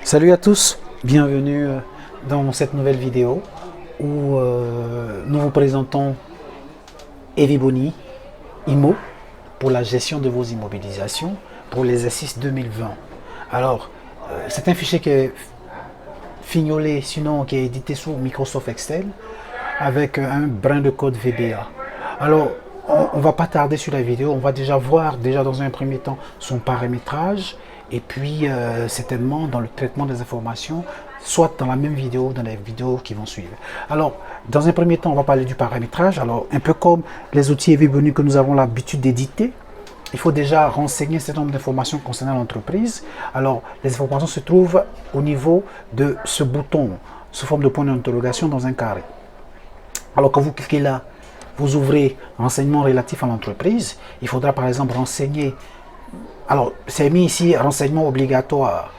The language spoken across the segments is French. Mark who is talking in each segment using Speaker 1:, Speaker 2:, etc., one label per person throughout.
Speaker 1: Salut à tous, bienvenue dans cette nouvelle vidéo où nous vous présentons Eviboni Immo pour la gestion de vos immobilisations pour l'exercice 2020. Alors, c'est un fichier qui est fignolé, sinon qui est édité sous Microsoft Excel avec un brin de code VBA. Alors, on ne va pas tarder sur la vidéo, on va déjà voir dans un premier temps son paramétrage et puis certainement dans le traitement des informations, soit dans la même vidéo, dans les vidéos qui vont suivre. Alors, dans un premier temps, on va parler du paramétrage. Alors, un peu comme les outils Eviboni que nous avons l'habitude d'éditer, il faut déjà renseigner un certain nombre d'informations concernant l'entreprise. Alors, les informations se trouvent au niveau de ce bouton, sous forme de point d'interrogation dans un carré. Alors, quand vous cliquez là, vous ouvrez renseignements relatifs à l'entreprise. Il faudra par exemple renseigner. Alors, c'est mis ici renseignements obligatoires.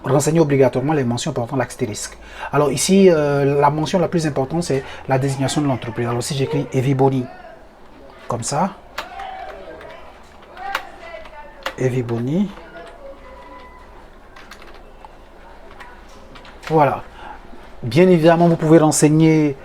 Speaker 1: Renseigner obligatoirement les mentions portant l'astérisque. Alors ici, la mention la plus importante, c'est la désignation de l'entreprise. Alors si j'écris Eviboni, comme ça, Eviboni, voilà. Bien évidemment, vous pouvez renseigner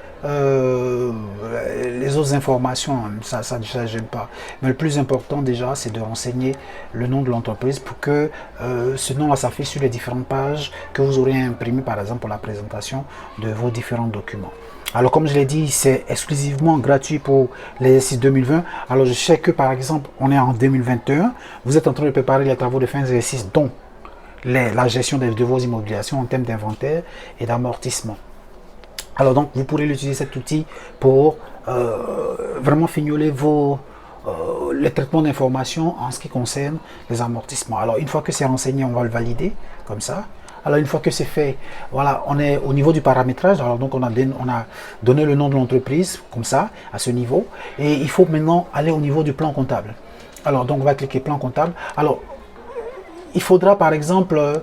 Speaker 1: les autres informations, ça ne gêne pas. Mais le plus important déjà, c'est de renseigner le nom de l'entreprise pour que ce nom-là s'affiche sur les différentes pages que vous aurez imprimées, par exemple, pour la présentation de vos différents documents. Alors, comme je l'ai dit, c'est exclusivement gratuit pour l'exercice 2020. Alors, je sais que, par exemple, on est en 2021. Vous êtes en train de préparer les travaux de fin d'exercice, dont la gestion de vos immobilisations en termes d'inventaire et d'amortissement. Alors donc, vous pourrez utiliser cet outil pour vraiment fignoler les traitements d'informations en ce qui concerne les amortissements. Alors, une fois que c'est renseigné, on va le valider, comme ça. Alors, une fois que c'est fait, voilà, on est au niveau du paramétrage. Alors, donc, on a donné le nom de l'entreprise, comme ça, à ce niveau. Et il faut maintenant aller au niveau du plan comptable. Alors, donc, on va cliquer plan comptable. Alors, il faudra, par exemple,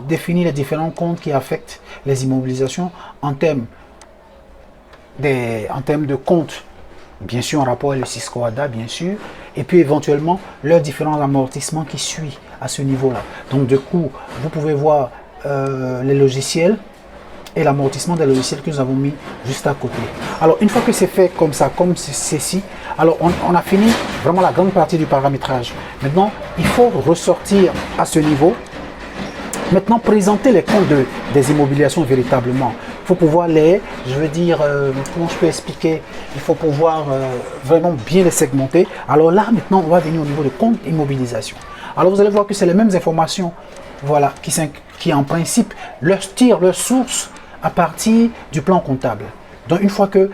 Speaker 1: définir les différents comptes qui affectent les immobilisations en termes de comptes, bien sûr en rapport avec le Cisco-ADA, bien sûr, et puis éventuellement leurs différents amortissements qui suivent à ce niveau-là. Donc du coup, vous pouvez voir les logiciels et l'amortissement des logiciels que nous avons mis juste à côté. Alors une fois que c'est fait comme ça, comme ceci, alors on a fini vraiment la grande partie du paramétrage. Maintenant, il faut ressortir à ce niveau. Maintenant, présenter les comptes des immobilisations véritablement. Il faut pouvoir comment je peux expliquer, il faut pouvoir vraiment bien les segmenter. Alors là, maintenant, on va venir au niveau de compte immobilisation. Alors vous allez voir que c'est les mêmes informations, voilà, qui en principe tirent leur source à partir du plan comptable. Donc une fois que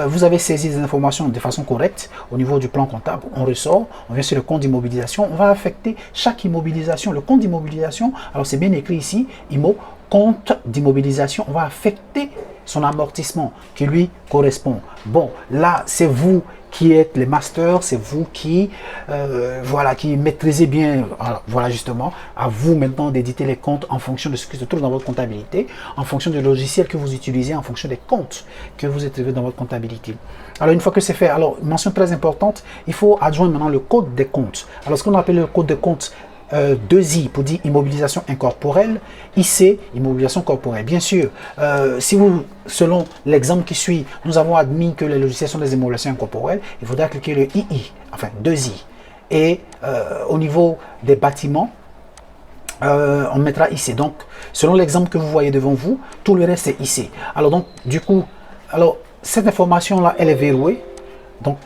Speaker 1: vous avez saisi des informations de façon correcte au niveau du plan comptable, on ressort, on vient sur le compte d'immobilisation, on va affecter chaque immobilisation. Le compte d'immobilisation, alors c'est bien écrit ici, IMO, compte d'immobilisation, on va affecter son amortissement qui lui correspond. Bon, là, c'est vous qui êtes les masters, c'est vous qui maîtrisez bien, voilà justement, à vous maintenant d'éditer les comptes en fonction de ce qui se trouve dans votre comptabilité, en fonction du logiciel que vous utilisez, en fonction des comptes que vous écrivez dans votre comptabilité. Alors une fois que c'est fait, alors mention très importante, il faut adjoindre maintenant le code des comptes. Alors ce qu'on appelle le code des comptes, 2I pour dire immobilisation incorporelle, IC, immobilisation corporelle. Bien sûr, selon l'exemple qui suit, nous avons admis que les logiciels sont des immobilisations incorporelles, il faudra cliquer le II, enfin 2I. Et au niveau des bâtiments, on mettra IC. Donc, selon l'exemple que vous voyez devant vous, tout le reste c'est IC. Alors donc, du coup, cette information-là, elle est verrouillée. Donc,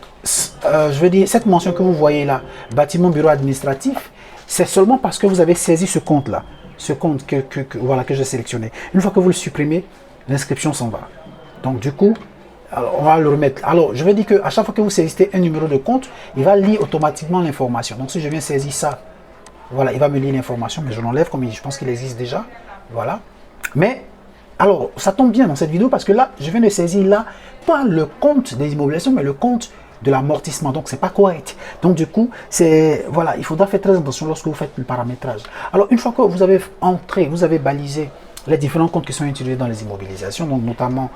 Speaker 1: je veux dire, cette mention que vous voyez là, bâtiment, bureau administratif, c'est seulement parce que vous avez saisi ce compte-là, ce compte que j'ai sélectionné. Une fois que vous le supprimez, l'inscription s'en va. Donc du coup, on va le remettre. Alors, je vais dire qu'à chaque fois que vous saisissez un numéro de compte, il va lire automatiquement l'information. Donc si je viens saisir ça, voilà, il va me lire l'information, mais je l'enlève comme je pense qu'il existe déjà. Voilà. Mais, alors, ça tombe bien dans cette vidéo parce que là, je viens de saisir là, pas le compte des immobilisations, mais le compte de l'amortissement, donc c'est pas correct. Donc du coup, il faudra faire très attention lorsque vous faites le paramétrage. Alors une fois que vous avez entré, vous avez balisé les différents comptes qui sont utilisés dans les immobilisations, donc notamment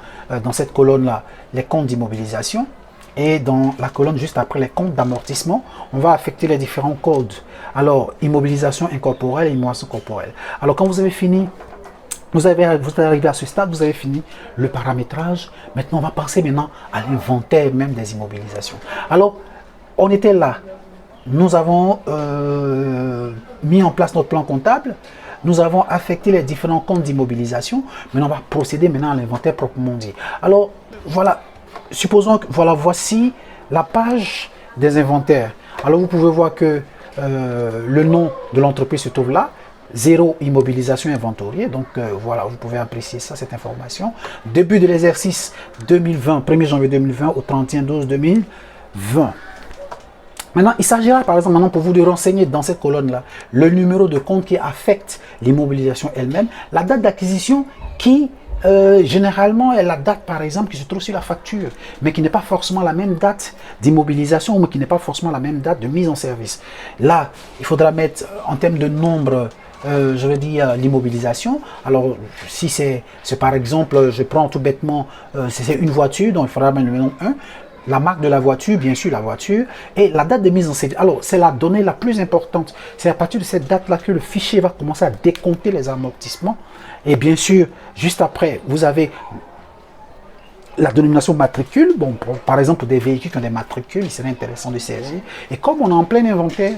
Speaker 1: dans cette colonne là, les comptes d'immobilisation, et dans la colonne juste après les comptes d'amortissement, on va affecter les différents codes. Alors immobilisation incorporelle et immobilisation corporelle. Alors quand vous avez fini Vous êtes arrivé à ce stade, vous avez fini le paramétrage. Maintenant, on va passer maintenant à l'inventaire même des immobilisations. Alors, on était là. Nous avons mis en place notre plan comptable. Nous avons affecté les différents comptes d'immobilisation. Maintenant, on va procéder maintenant à l'inventaire proprement dit. Alors, voilà. Supposons que, voilà, voici la page des inventaires. Alors, vous pouvez voir que le nom de l'entreprise se trouve là. 0 immobilisation inventoriée. Donc, voilà, vous pouvez apprécier ça, cette information. Début de l'exercice 2020, 1er janvier 2020 au 31/12/2020. Maintenant, il s'agira par exemple maintenant pour vous de renseigner dans cette colonne-là le numéro de compte qui affecte l'immobilisation elle-même, la date d'acquisition qui généralement est la date par exemple qui se trouve sur la facture, mais qui n'est pas forcément la même date d'immobilisation ou qui n'est pas forcément la même date de mise en service. Là, il faudra mettre en termes de nombre, je veux dire l'immobilisation. Alors si c'est par exemple, je prends tout bêtement, c'est une voiture, donc il faudra mettre le nom 1. La marque de la voiture, bien sûr la voiture, et la date de mise en service. Alors, c'est la donnée la plus importante. C'est à partir de cette date-là que le fichier va commencer à décompter les amortissements. Et bien sûr, juste après, vous avez la dénomination matricule. Bon, par exemple, pour des véhicules qui ont des matricules, il serait intéressant de saisir. Et comme on est en plein inventaire,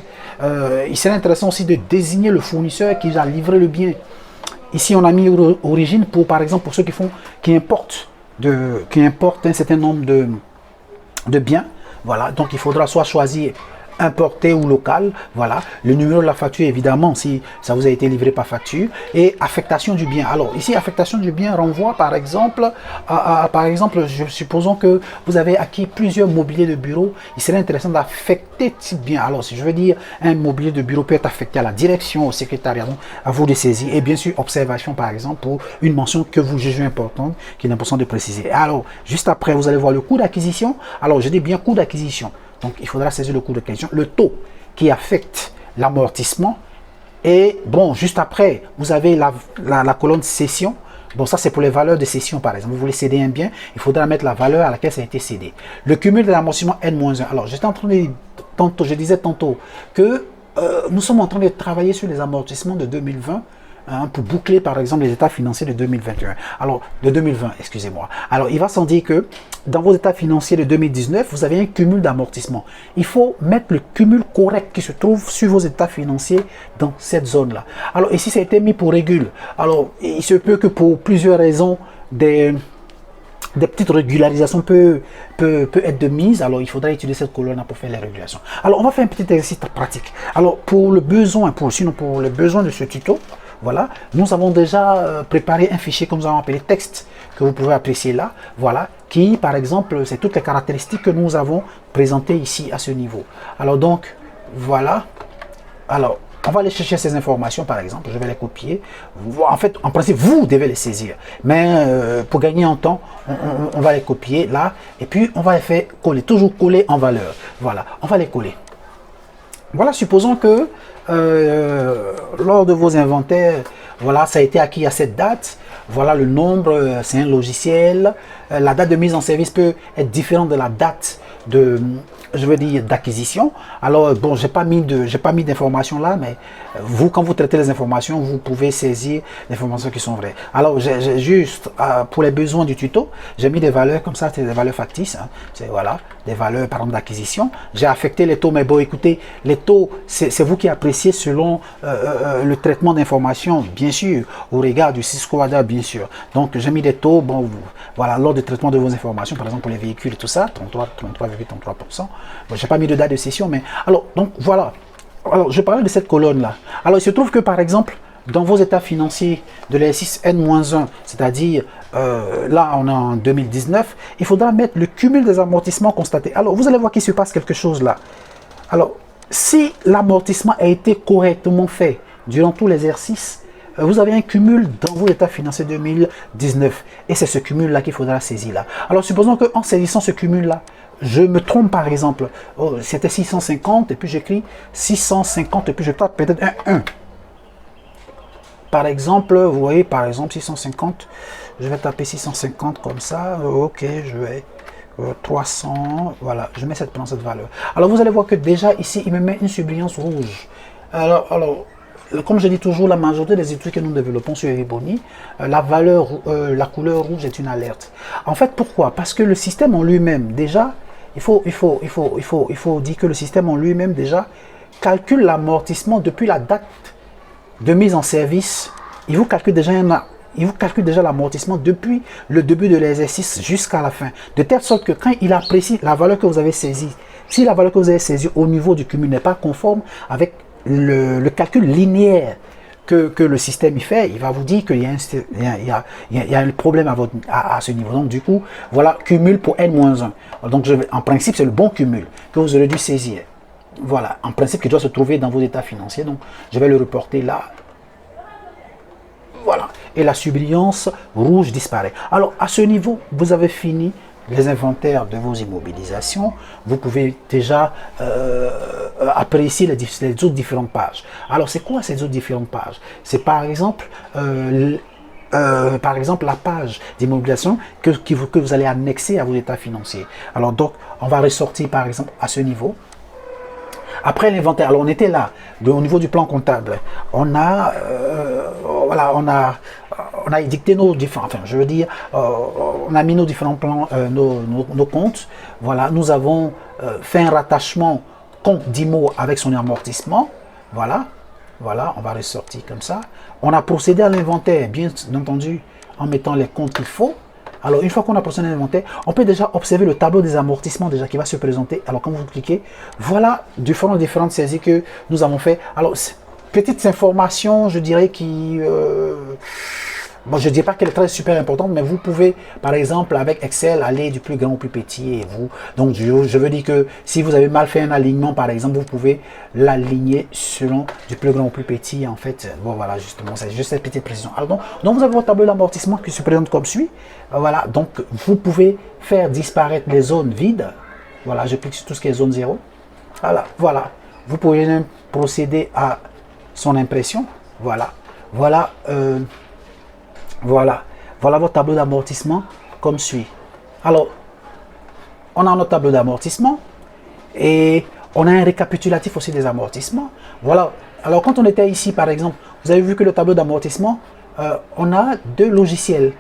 Speaker 1: il serait intéressant aussi de désigner le fournisseur qui va livrer le bien. Ici, on a mis origine pour, par exemple, pour ceux qui importent un certain nombre de biens, voilà, donc il faudra soit choisir importé ou local, voilà, le numéro de la facture évidemment si ça vous a été livré par facture, et affectation du bien. Alors ici affectation du bien renvoie par exemple par exemple, supposons que vous avez acquis plusieurs mobiliers de bureau, il serait intéressant d'affecter type bien. Alors si je veux dire un mobilier de bureau peut être affecté à la direction, au secrétariat, donc à vous de saisir, et bien sûr observation par exemple pour une mention que vous jugez importante, qu'il est important de préciser. Alors juste après vous allez voir le coût d'acquisition. Alors je dis bien coût d'acquisition. Donc, il faudra saisir le coût de question, le taux qui affecte l'amortissement. Et bon, juste après, vous avez la colonne cession. Bon, ça, c'est pour les valeurs de cession, par exemple. Vous voulez céder un bien, il faudra mettre la valeur à laquelle ça a été cédé. Le cumul de l'amortissement N-1. Alors, j'étais en train de je disais tantôt que nous sommes en train de travailler sur les amortissements de 2020. Pour boucler par exemple les états financiers de 2021. Alors, de 2020, excusez-moi. Alors, il va sans dire que dans vos états financiers de 2019, vous avez un cumul d'amortissement. Il faut mettre le cumul correct qui se trouve sur vos états financiers dans cette zone-là. Alors, ici, ça a été mis pour régule. Alors, il se peut que pour plusieurs raisons, des petites régularisations peut être de mise. Alors, il faudra utiliser cette colonne pour faire les régulations. Alors, on va faire un petit exercice pratique. Alors, pour le besoin, sinon pour les besoins de ce tuto, voilà, nous avons déjà préparé un fichier que nous avons appelé texte, que vous pouvez apprécier là, voilà, qui par exemple, c'est toutes les caractéristiques que nous avons présentées ici à ce niveau. Alors donc, voilà, alors, on va aller chercher ces informations par exemple, je vais les copier, en fait, en principe, vous devez les saisir, mais pour gagner en temps, on va les copier là, et puis on va les faire coller, toujours coller en valeur, voilà, on va les coller. Voilà, supposons que lors de vos inventaires, voilà, ça a été acquis à cette date, voilà le nombre, c'est un logiciel, la date de mise en service peut être différente de la date de, je veux dire, d'acquisition. Alors bon, j'ai pas mis d'informations là, mais vous, quand vous traitez les informations, vous pouvez saisir les informations qui sont vraies. Alors j'ai juste pour les besoins du tuto, j'ai mis des valeurs comme ça, c'est des valeurs factices, hein. C'est voilà, des valeurs par exemple d'acquisition. J'ai affecté les taux, mais bon, écoutez, les taux, c'est vous qui appréciez selon le traitement d'informations, bien sûr, au regard du Cisco ADA, bien sûr. Donc j'ai mis des taux, bon, voilà, lors du traitement de vos informations, par exemple pour les véhicules et tout ça, 33,33%. Bon, j'ai pas mis de date de session, mais alors, donc voilà. Alors, je parlais de cette colonne-là. Alors, il se trouve que, par exemple, dans vos états financiers de l'exercice N-1, c'est-à-dire, là, on est en 2019, il faudra mettre le cumul des amortissements constatés. Alors, vous allez voir qu'il se passe quelque chose là. Alors, si l'amortissement a été correctement fait durant tout l'exercice, vous avez un cumul dans vos états financiers 2019. Et c'est ce cumul-là qu'il faudra saisir là. Alors, supposons qu'en saisissant ce cumul-là, je me trompe par exemple, oh, c'était 650 et puis j'écris 650 et puis je tape peut-être un 1. Par exemple, vous voyez, par exemple 650, je vais taper 650 comme ça, ok, je vais 300, voilà, je mets prends cette valeur. Alors vous allez voir que déjà ici, il me met une surbrillance rouge. Alors comme je dis toujours, la majorité des études que nous développons sur Erebony, la couleur rouge est une alerte. En fait, pourquoi? Parce que le système en lui-même, déjà, il faut dire que le système en lui-même, déjà, calcule l'amortissement depuis la date de mise en service. Il vous calcule déjà l'amortissement depuis le début de l'exercice jusqu'à la fin. De telle sorte que quand il apprécie la valeur que vous avez saisie, si la valeur que vous avez saisie au niveau du cumul n'est pas conforme avec le calcul linéaire que le système y fait, il va vous dire qu'il y a un problème à ce niveau. Donc du coup, voilà, cumul pour N-1. Donc en principe, c'est le bon cumul que vous aurez dû saisir. Voilà, en principe, qui doit se trouver dans vos états financiers. Donc je vais le reporter là. Voilà, et la surbrillance rouge disparaît. Alors à ce niveau, vous avez fini les inventaires de vos immobilisations. Vous pouvez déjà apprécier les autres différentes pages. Alors c'est quoi ces autres différentes pages? C'est par exemple la page d'immobilisation que vous allez annexer à vos états financiers. Alors donc on va ressortir par exemple à ce niveau. Après l'inventaire, alors on était là, au niveau du plan comptable, on a édicté nos différents, on a mis nos différents plans, nos comptes. Voilà, nous avons fait un rattachement compte d'IMO avec son amortissement. Voilà, on va ressortir comme ça. On a procédé à l'inventaire, bien entendu, en mettant les comptes qu'il faut. Alors, une fois qu'on a procédé à l'inventaire, on peut déjà observer le tableau des amortissements déjà qui va se présenter. Alors, quand vous cliquez, voilà différentes saisies que nous avons fait. Alors, petites informations, je dirais, qui... bon, je ne dis pas qu'elle est très super importante, mais vous pouvez, par exemple, avec Excel, aller du plus grand au plus petit. Et vous, donc, je veux dire que si vous avez mal fait un alignement, par exemple, vous pouvez l'aligner selon du plus grand au plus petit. En fait, bon, voilà, justement, c'est juste cette petite précision. Alors, donc, vous avez votre tableau d'amortissement qui se présente comme suit. Voilà, donc, vous pouvez faire disparaître les zones vides. Voilà, je clique sur tout ce qui est zone 0. Voilà. Vous pouvez même procéder à son impression. Voilà. Voilà votre tableau d'amortissement comme suit. Alors, on a notre tableau d'amortissement et on a un récapitulatif aussi des amortissements. Voilà. Alors, quand on était ici, par exemple, vous avez vu que le tableau d'amortissement, on a 2 logiciels.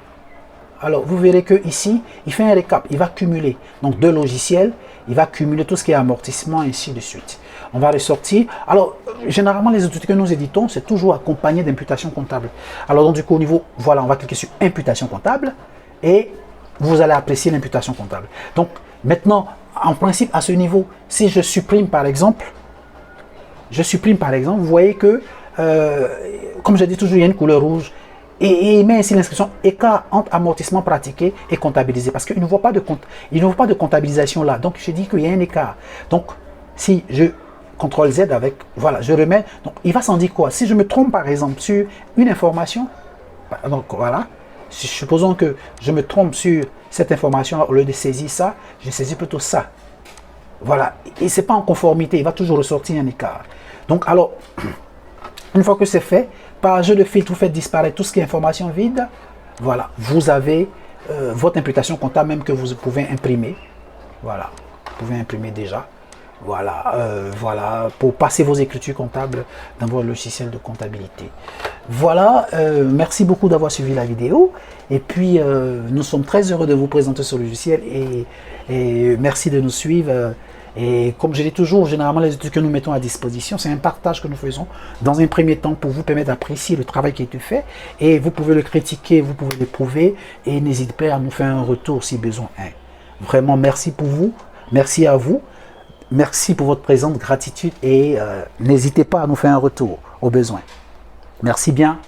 Speaker 1: Alors, vous verrez que ici, il fait un récap, il va cumuler. Donc, 2 logiciels, il va cumuler tout ce qui est amortissement, et ainsi de suite. On va ressortir. Alors, généralement, les outils que nous éditons, c'est toujours accompagné d'imputation comptable. Alors, donc, du coup, au niveau, voilà, on va cliquer sur imputation comptable et vous allez apprécier l'imputation comptable. Donc, maintenant, en principe, à ce niveau, si je supprime, par exemple, vous voyez que, comme je dis toujours, il y a une couleur rouge. Et il met ainsi l'inscription écart entre amortissement pratiqué et comptabilisé. Parce qu'il ne voit pas de comptabilisation là. Donc, je dis qu'il y a un écart. Donc, si je CTRL Z avec, voilà, je remets. Donc, il va s'en dire quoi? Si je me trompe, par exemple, sur une information, donc voilà, supposons que je me trompe sur cette information, au lieu de saisir ça, je saisis plutôt ça. Voilà. Et ce n'est pas en conformité, il va toujours ressortir un écart. Donc, alors, une fois que c'est fait, par jeu de filtre, vous faites disparaître tout ce qui est information vide. Voilà, vous avez votre imputation comptable même que vous pouvez imprimer. Voilà, vous pouvez imprimer déjà. Voilà, pour passer vos écritures comptables dans votre logiciel de comptabilité. Voilà, merci beaucoup d'avoir suivi la vidéo. Et puis, nous sommes très heureux de vous présenter ce logiciel et merci de nous suivre. Et comme je dis toujours, généralement les études que nous mettons à disposition, c'est un partage que nous faisons dans un premier temps pour vous permettre d'apprécier le travail qui a été fait. Et vous pouvez le critiquer, vous pouvez l'éprouver et n'hésitez pas à nous faire un retour si besoin est. Vraiment, merci pour vous, merci à vous, merci pour votre présence, gratitude et n'hésitez pas à nous faire un retour au besoin. Merci bien.